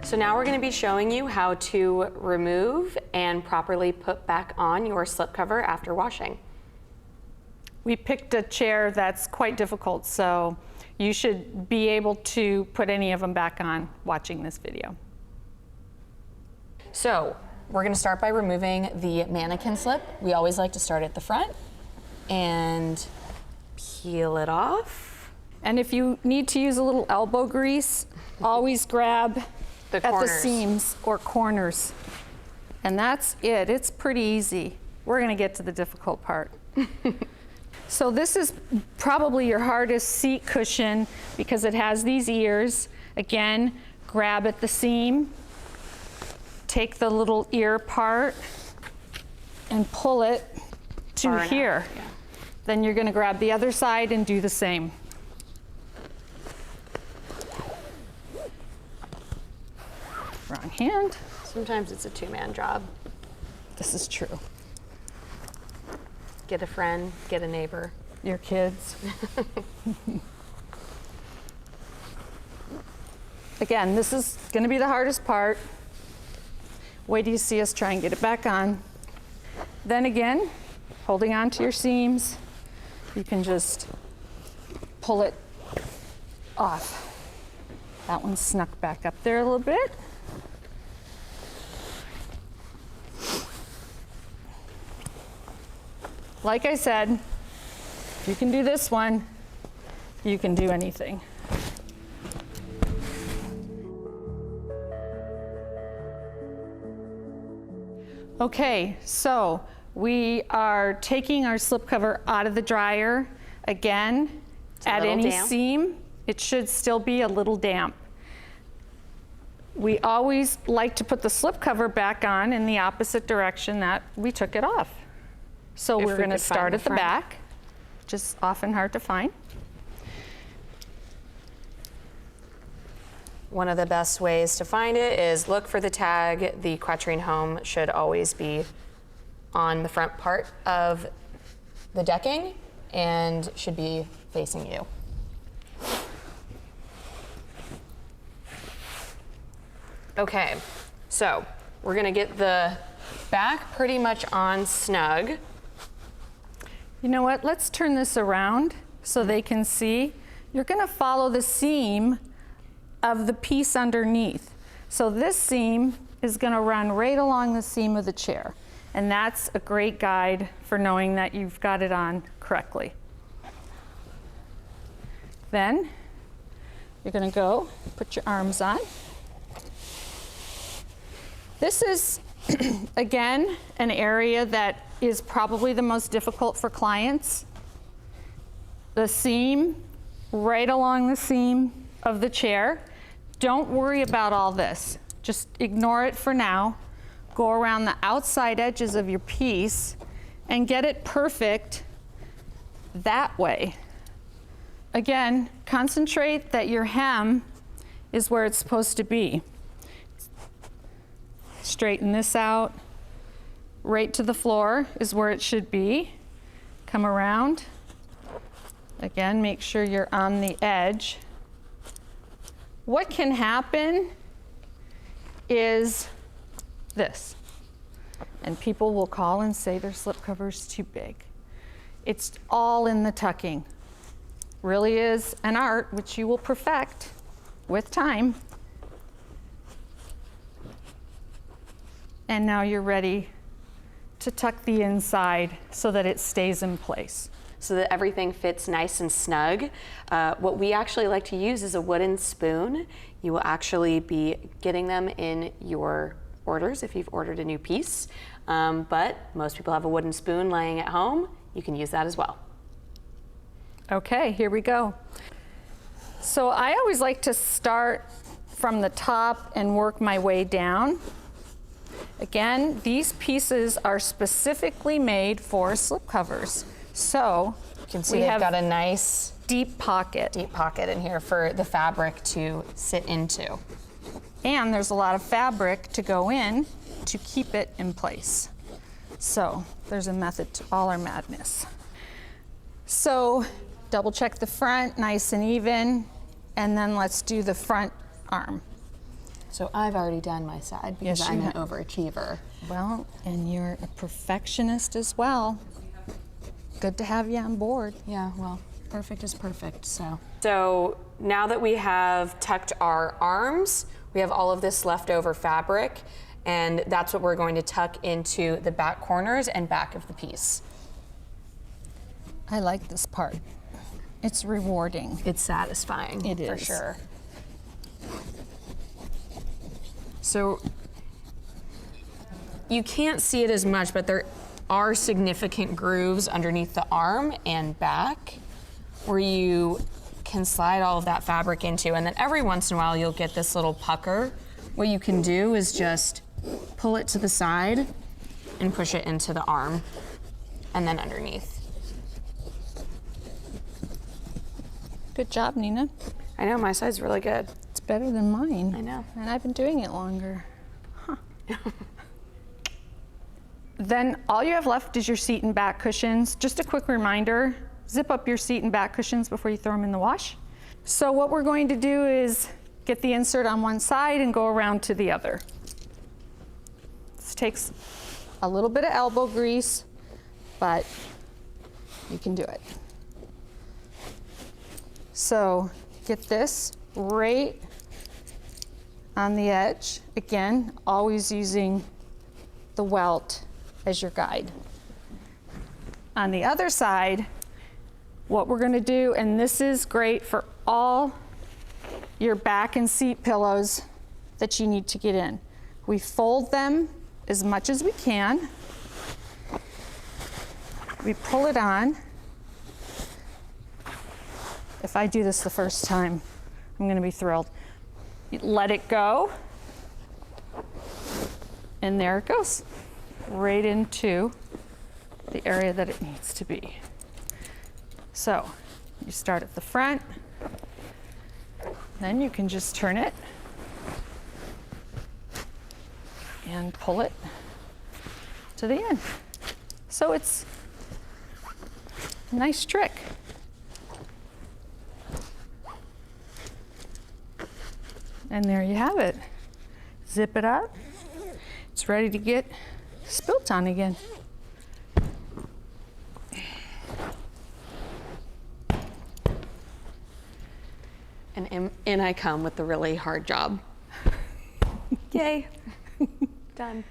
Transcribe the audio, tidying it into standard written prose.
So now we're going to be showing you how to remove and properly put back on your slipcover after washing. We picked a chair that's quite difficult, so you should be able to put any of them back on watching this video. So we're going to start by removing the mannequin slip. We always like to start at the front and peel it off. And if you need to use a little elbow grease, always grab the at the seams or corners. And that's it. It's pretty easy. We're going to get to the difficult part. So this is probably your hardest seat cushion because it has these ears. Again, grab at the seam, take the little ear part and pull it to here. Yeah. Then you're going to grab the other side and do the same. Wrong hand. Sometimes it's a two-man job. This is true. Get a friend, get a neighbor. Your kids. Again, this is going to be the hardest part. Wait till you see us try and get it back on. Then again, holding on to your seams, you can just pull it off. That one snuck back up there a little bit. Like I said, if you can do this one, you can do anything. Okay, so we are taking our slipcover out of the dryer. Again, at any seam, it should still be a little damp. We always like to put the slipcover back on in the opposite direction that we took it off. So we're going to start at the back, which is often hard to find. One of the best ways to find it is look for the tag. The Quatrine home should always be on the front part of the decking and should be facing you. Okay, so we're going to get the back pretty much on snug. You know what, let's turn this around so they can see. You're going to follow the seam of the piece underneath. So this seam is going to run right along the seam of the chair. And that's a great guide for knowing that you've got it on correctly. Then you're going to go put your arms on. This is, again, an area that is probably the most difficult for clients. The seam, right along the seam of the chair. Don't worry about all this. Just ignore it for now. Go around the outside edges of your piece and get it perfect that way. Again, concentrate that your hem is where it's supposed to be. Straighten this out. Right to the floor is where it should be. Come around. Again, make sure you're on the edge. What can happen is this. And people will call and say their slipcover's too big. It's all in the tucking. Really is an art which you will perfect with time. And now you're ready to tuck the inside so that it stays in place. So that everything fits nice and snug. What we actually like to use is a wooden spoon. You will actually be getting them in your orders if you've ordered a new piece. But most people have a wooden spoon laying at home. You can use that as well. Okay, here we go. So I always like to start from the top and work my way down. Again, these pieces are specifically made for slipcovers. So you can see they've got a nice deep pocket in here for the fabric to sit into. And there's a lot of fabric to go in to keep it in place. So there's a method to all our madness. So double check the front, nice and even, and then let's do the front arm. So I've already done my side because Yes, I'm you an have. overachiever. Well, and you're a perfectionist as well. Good to have you on board. Yeah, well, perfect is perfect, so. So now that we have tucked our arms, we have all of this leftover fabric, and that's what we're going to tuck into the back corners and back of the piece. I like this part. It's rewarding. It's satisfying, It for is. sure. So you can't see it as much, but there are significant grooves underneath the arm and back where you can slide all of that fabric into, and then every once in a while you'll get this little pucker. What you can do is just pull it to the side and push it into the arm and then underneath. Good job, Nina. I know, my side's really good. It's better than mine. I know. And I've been doing it longer. Huh. Then all you have left is your seat and back cushions. Just a quick reminder, zip up your seat and back cushions before you throw them in the wash. So what we're going to do is get the insert on one side and go around to the other. This takes a little bit of elbow grease, but you can do it. So get this right on the edge. Again, always using the welt as your guide. On the other side, what we're gonna do, and this is great for all your back and seat pillows that you need to get in. We fold them as much as we can. We pull it on. If I do this the first time, I'm gonna be thrilled. You let it go, and there it goes, right into the area that it needs to be. So you start at the front, then you can just turn it and pull it to the end. So it's a nice trick. And there you have it. Zip it up. It's ready to get spilt on again. And in I come with the really hard job. Yay. Done.